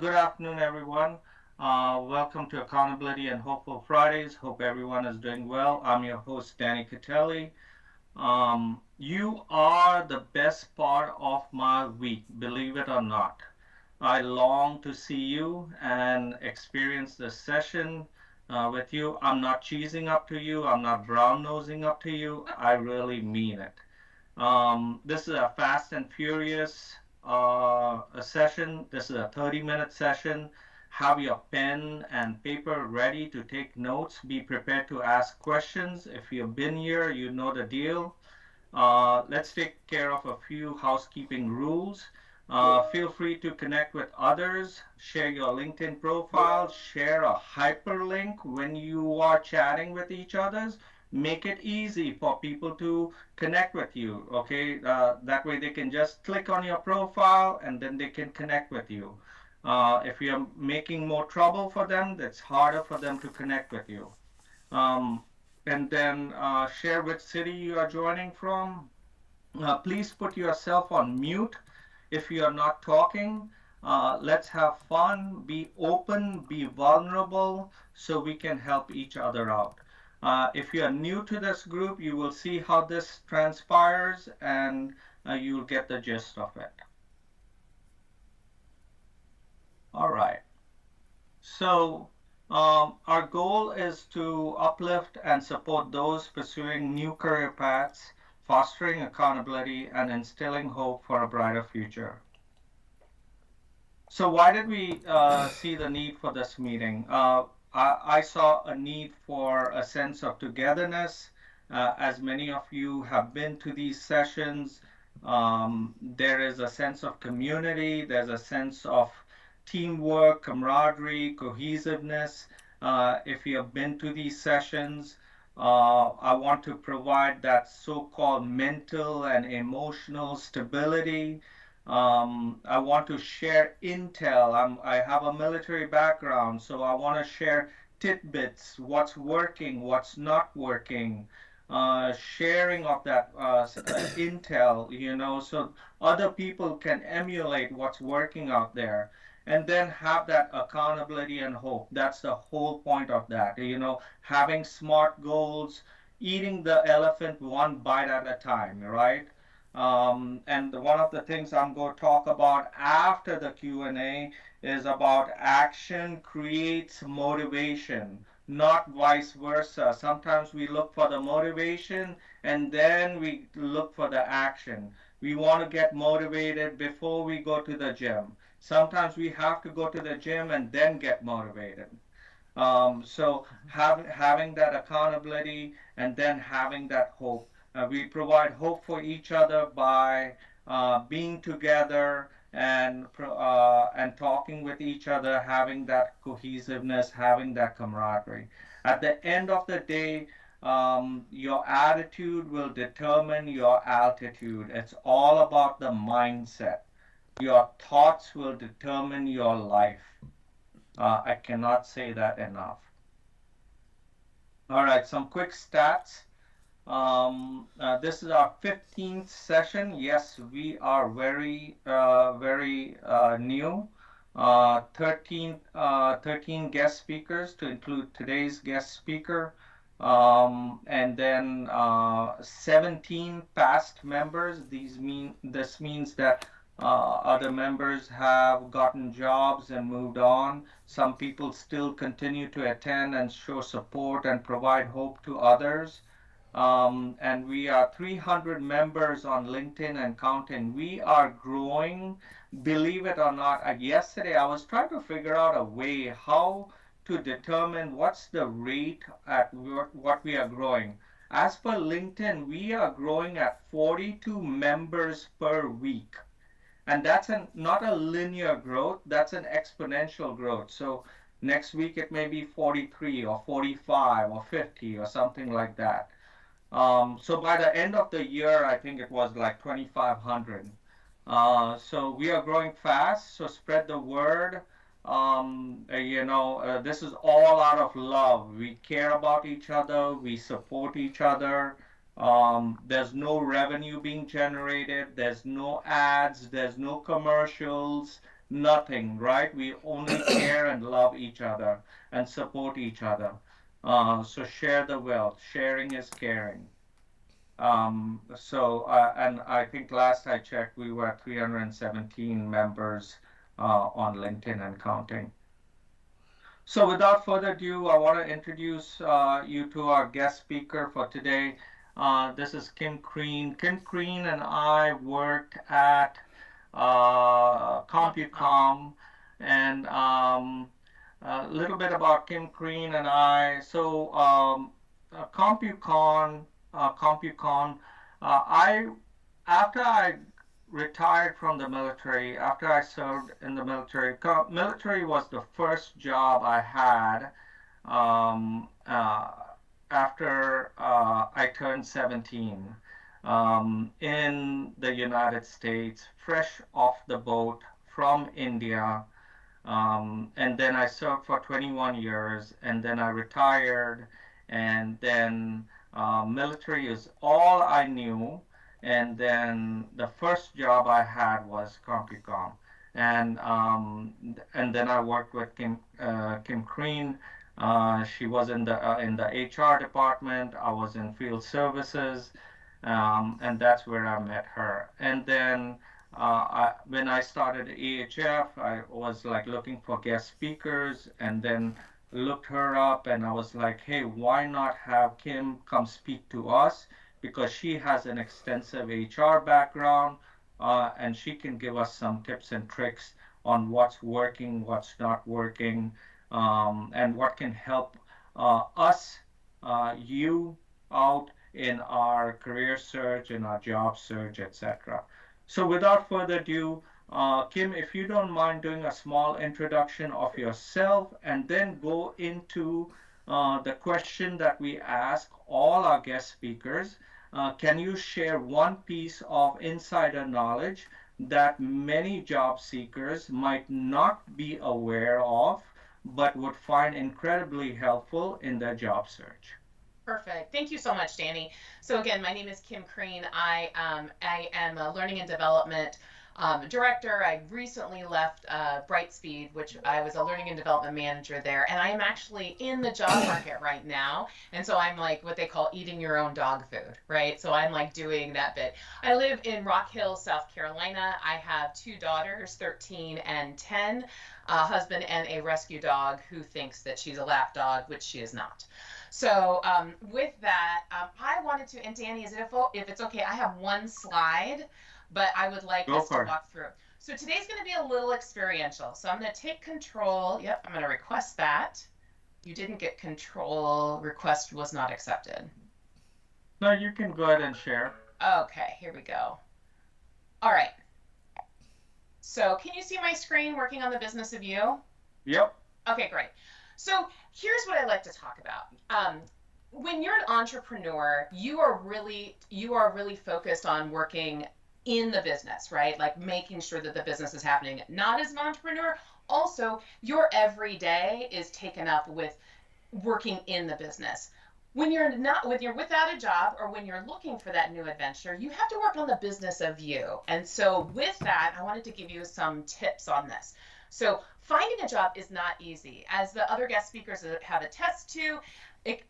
Good afternoon, everyone. Welcome to Accountability and Hopeful Fridays. Hope everyone is doing well. I'm your host, Danny Catelli. You are the best part of my week, believe it or not. I long to see you and experience this session with you. I'm not cheesing up to you, I'm not brown nosing up to you. I really mean it. This is a fast and furious a session. This is a 30-minute session. Have your pen and paper ready to take notes. Be prepared to ask questions. If you've been here, you know the deal. Let's take care of a few housekeeping rules. Feel free to connect with others, share your LinkedIn profile, share a hyperlink when you are chatting with each others. Make it easy for people to connect with you, okay? That way they can just click on your profile and then they can connect with you. If you're making more trouble for them, it's harder for them to connect with you. Um, and then share which city you are joining from. Please put yourself on mute if you are not talking. Let's have fun, be open, be vulnerable so we can help each other out. If you are new to this group, you will see how this transpires and you'll get the gist of it. All right. So, our goal is to uplift and support those pursuing new career paths, fostering accountability, and instilling hope for a brighter future. So, why did we see the need for this meeting? I saw a need for a sense of togetherness. As many of you have been to these sessions, there is a sense of community, there's a sense of teamwork, camaraderie, cohesiveness. If you have been to these sessions, I want to provide that so-called mental and emotional stability. I want to share intel. I have a military background, so I want to share tidbits, what's working, what's not working, sharing of that intel, so other people can emulate what's working out there. And then have that accountability and hope. That's the whole point of that. Having smart goals, eating the elephant one bite at a time, right? And one of the things I'm going to talk about after the Q&A is about action creates motivation, not vice versa. Sometimes we look for the motivation and then we look for the action. We want to get motivated before we go to the gym. Sometimes we have to go to the gym and then get motivated. So having that accountability and then having that hope. We provide hope for each other by being together and talking with each other, having that cohesiveness, having that camaraderie. At the end of the day, your attitude will determine your altitude. It's all about the mindset. Your thoughts will determine your life. I cannot say that enough. All right, some quick stats. This is our 15th session. Yes, we are very new. 13 guest speakers to include today's guest speaker. And then 17 past members. This means that other members have gotten jobs and moved on. Some people still continue to attend and show support and provide hope to others. And we are 300 members on LinkedIn and counting. We are growing, believe it or not. Yesterday, I was trying to figure out a way how to determine what's the rate at what we are growing. As per LinkedIn, we are growing at 42 members per week. And that's not a linear growth, that's an exponential growth. So next week it may be 43 or 45 or 50 or something like that. So by the end of the year, I think it was like 2,500. So we are growing fast, so spread the word. This is all out of love. We care about each other, we support each other. There's no revenue being generated, there's no ads, there's no commercials, nothing, right? We only care and love each other and support each other. So share the wealth. Sharing is caring. And I think last I checked, we were at 317 members on LinkedIn and counting. So without further ado, I want to introduce you to our guest speaker for today. This is Kim Crean. Kim Crean and I worked at CompuCom, and a little bit about Kim Crean and I. CompuCon, I after I retired from the military, after I served in the military, military was the first job I had after I turned 17 in the United States, fresh off the boat from India. And then I served for 21 years, and then I retired, and then military is all I knew. And then the first job I had was CompuCom, and then I worked with Kim Crean. She was in the HR department. I was in field services, and that's where I met her. And then when I started AHF, I was like looking for guest speakers, and then looked her up, and I was like, hey, why not have Kim come speak to us? Because she has an extensive HR background, and she can give us some tips and tricks on what's working, what's not working, and what can help us, you, out in our career search, in our job search, etc. So without further ado, Kim, if you don't mind doing a small introduction of yourself and then go into the question that we ask all our guest speakers, can you share one piece of insider knowledge that many job seekers might not be aware of, but would find incredibly helpful in their job search? Perfect. Thank you so much, Danny. So again, my name is Kim Crean. I am a learning and development director. I recently left Brightspeed, which I was a learning and development manager there, and I am actually in the job market right now. And so I'm like what they call eating your own dog food, right? So I'm like doing that bit. I live in Rock Hill, South Carolina. I have two daughters, 13 and 10, a husband, and a rescue dog who thinks that she's a lap dog, which she is not. So with that, I wanted to, and Danny, is it if it's okay, I have one slide, but I would like Go us to for it. walk through. So today's going to be a little experiential. So I'm going to take control. Yep, I'm going to request that. You didn't get control. Request was not accepted. No, you can go ahead and share. Okay, here we go. All right. So can you see my screen working on the business of you? Yep. Okay, great. So here's what I like to talk about. When you're an entrepreneur, you are really focused on working in the business, right? Like making sure that the business is happening. Not as an entrepreneur, also your everyday is taken up with working in the business. When you're without a job or when you're looking for that new adventure, you have to work on the business of you. And so with that, I wanted to give you some tips on this. So finding a job is not easy. As the other guest speakers have attested to,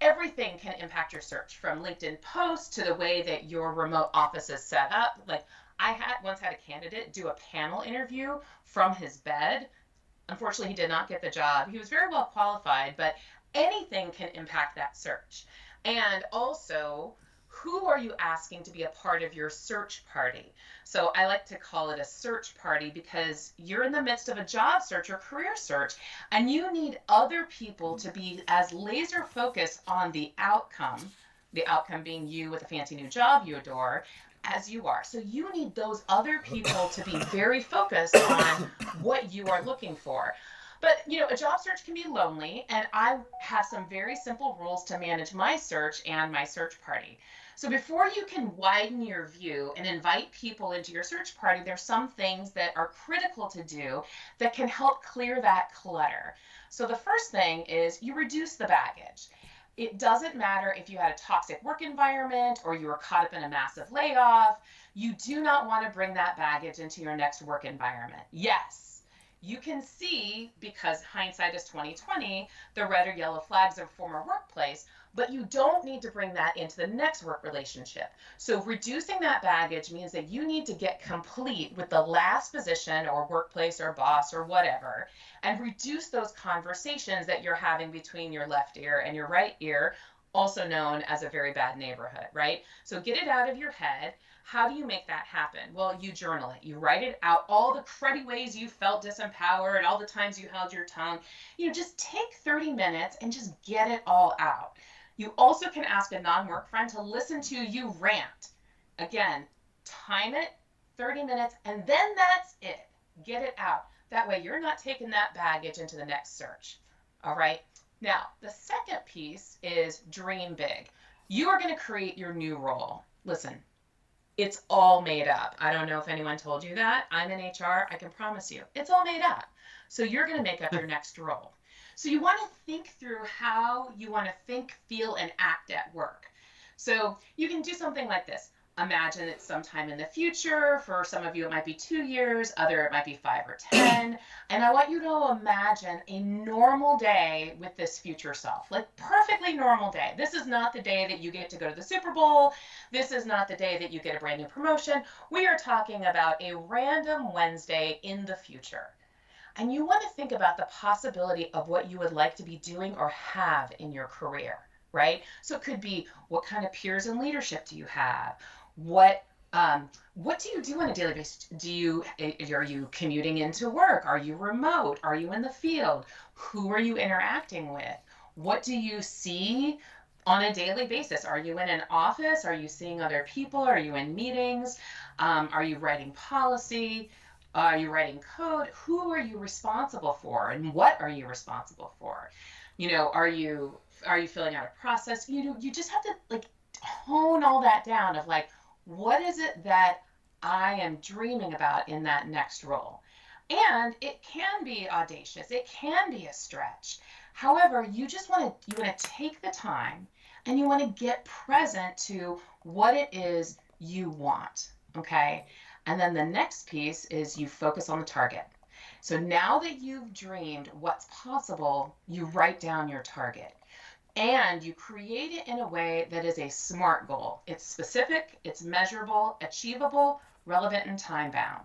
everything can impact your search, from LinkedIn posts to the way that your remote office is set up. Like I had once had a candidate do a panel interview from his bed. Unfortunately, he did not get the job. He was very well qualified, but anything can impact that search. And also, who are you asking to be a part of your search party? So I like to call it a search party because you're in the midst of a job search or career search, and you need other people to be as laser focused on the outcome being you with a fancy new job you adore, as you are. So you need those other people to be very focused on what you are looking for. But a job search can be lonely, and I have some very simple rules to manage my search and my search party. So before you can widen your view and invite people into your search party, there's some things that are critical to do that can help clear that clutter. So the first thing is you reduce the baggage. It doesn't matter if you had a toxic work environment or you were caught up in a massive layoff. You do not want to bring that baggage into your next work environment. Yes, you can see, because hindsight is 2020, the red or yellow flags of a former workplace, but you don't need to bring that into the next work relationship. So reducing that baggage means that you need to get complete with the last position or workplace or boss or whatever, and reduce those conversations that you're having between your left ear and your right ear, also known as a very bad neighborhood, right? So get it out of your head. How do you make that happen? Well, you journal it. You write it out, all the cruddy ways you felt disempowered, all the times you held your tongue. Just take 30 minutes and just get it all out. You also can ask a non work friend to listen to you rant. Again, time it, 30 minutes, and then that's it. Get it out. That way you're not taking that baggage into the next search. All right. Now, the second piece is dream big. You are going to create your new role. Listen, it's all made up. I don't know if anyone told you that. I'm in HR. I can promise you, it's all made up. So you're going to make up your next role. So you want to think through how you want to think, feel, and act at work. So you can do something like this. Imagine it's sometime in the future. For some of you, it might be 2 years, other it might be 5 or 10. And I want you to imagine a normal day with this future self, like perfectly normal day. This is not the day that you get to go to the Super Bowl. This is not the day that you get a brand new promotion. We are talking about a random Wednesday in the future. And you want to think about the possibility of what you would like to be doing or have in your career, right? So it could be, what kind of peers and leadership do you have? What do you do on a daily basis? Are you commuting into work? Are you remote? Are you in the field? Who are you interacting with? What do you see on a daily basis? Are you in an office? Are you seeing other people? Are you in meetings? Are you writing policy? Are you writing code? Who are you responsible for, and what are you responsible for? Are you filling out a process? You just have to like hone all that down of like, what is it that I am dreaming about in that next role? And it can be audacious. It can be a stretch. However, you want to take the time and you want to get present to what it is you want. Okay? And then the next piece is you focus on the target. So now that you've dreamed what's possible, you write down your target and you create it in a way that is a SMART goal. It's specific, it's measurable, achievable, relevant, and time bound.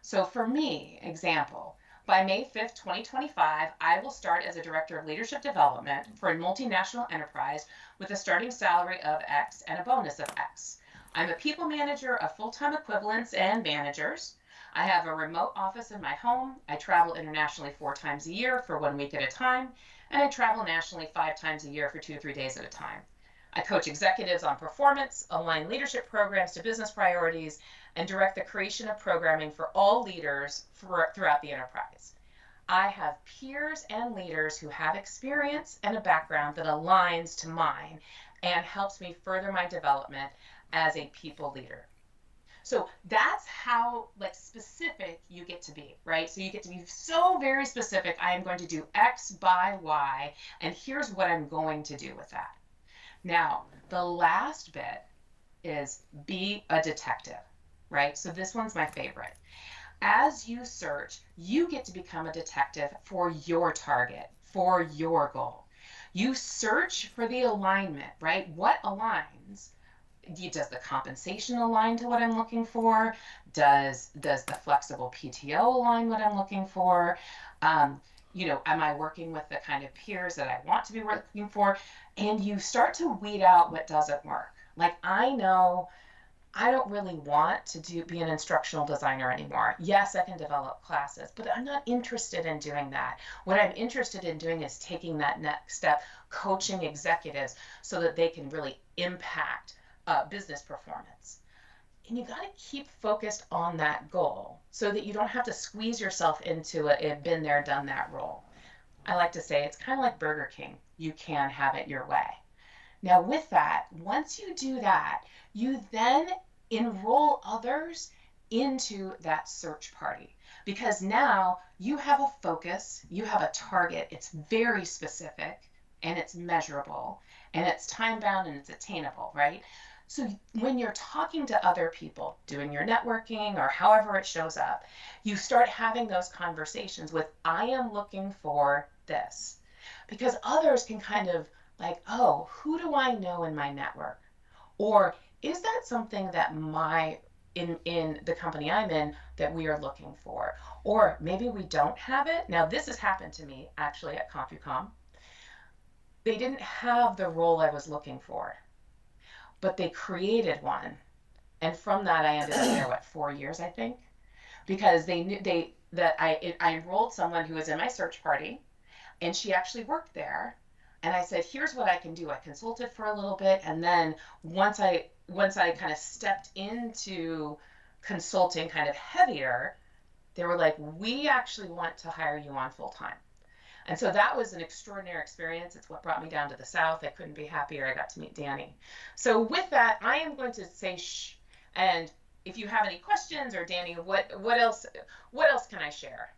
So for me, example, by May 5th, 2025, I will start as a director of leadership development for a multinational enterprise with a starting salary of X and a bonus of X. I'm a people manager of full-time equivalents and managers. I have a remote office in my home. I travel internationally 4 times a year for 1 week at a time, and I travel nationally 5 times a year for 2 to 3 days at a time. I coach executives on performance, align leadership programs to business priorities, and direct the creation of programming for all leaders throughout the enterprise. I have peers and leaders who have experience and a background that aligns to mine and helps me further my development as a people leader. So that's how like specific you get to be, right? So you get to be so very specific. I am going to do X by Y, and here's what I'm going to do with that. Now, the last bit is be a detective, right? So this one's my favorite. As you search, you get to become a detective for your target, for your goal. You search for the alignment, right? What aligns? Does the compensation align to what I'm looking for? Does the flexible PTO align what I'm looking for? Am I working with the kind of peers that I want to be working for? And you start to weed out what doesn't work. Like, I know I don't really want to be an instructional designer anymore. Yes, I can develop classes, but I'm not interested in doing that. What I'm interested in doing is taking that next step, coaching executives so that they can really impact business performance. And you got to keep focused on that goal so that you don't have to squeeze yourself into a been there, done that role. I like to say it's kind of like Burger King. You can have it your way. Now, with that, once you do that, you then enroll others into that search party because now you have a focus, you have a target, it's very specific and it's measurable and it's time bound and it's attainable, right? So when you're talking to other people, doing your networking or however it shows up, you start having those conversations with, I am looking for this. Because others can kind of like, oh, who do I know in my network? Or is that something that in the company I'm in that we are looking for? Or maybe we don't have it. Now this has happened to me actually at CompuCom. They didn't have the role I was looking for, but they created one. And from that I ended up there, what, 4 years, I think, because they knew they that I enrolled someone who was in my search party, and she actually worked there. And I said, here's what I can do. I consulted for a little bit, and then once I kind of stepped into consulting kind of heavier, they were like, we actually want to hire you on full time. And so that was an extraordinary experience. It's what brought me down to the South. I couldn't be happier. I got to meet Danny. So with that, I am going to say shh. And if you have any questions, or Danny, what else can I share?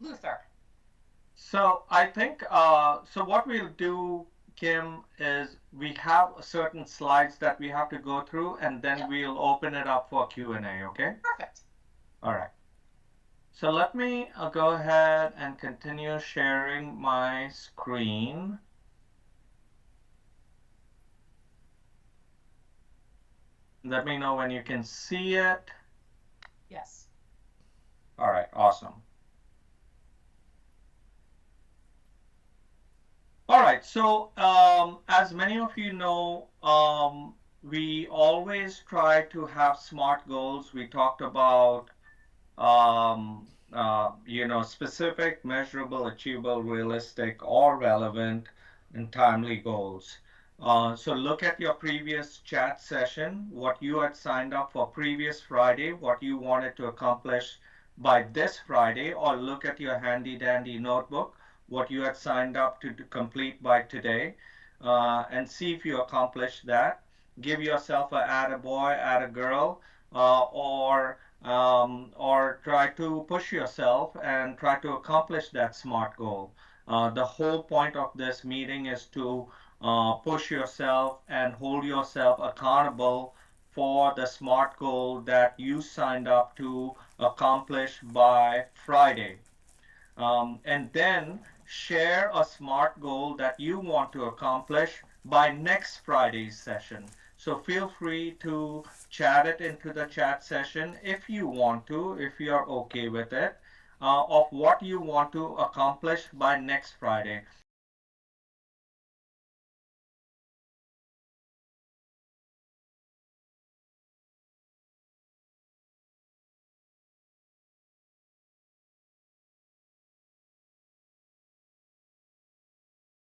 Luther. So I think so. What we'll do, Kim, is we have certain slides that we have to go through, and then Yep. we'll open it up for Q&A. Okay? Perfect. All right. So let me go ahead and continue sharing my screen. Let me know when you can see it. Yes. All right. Awesome. All right, so as many of you know, we always try to have SMART goals. We talked about, specific, measurable, achievable, realistic, or relevant and timely goals. So look at your previous chat session, what you had signed up for previous Friday, what you wanted to accomplish by this Friday, or look at your handy dandy notebook, what you had signed up to complete by today, and see if you accomplished that. Give yourself a attaboy, attagirl, or try to push yourself and try to accomplish that SMART goal. The whole point of this meeting is to push yourself and hold yourself accountable for the SMART goal that you signed up to accomplish by Friday. And then share a SMART goal that you want to accomplish by next Friday's session. So feel free to chat it into the chat session if you want to, if you're okay with it, of what you want to accomplish by next Friday.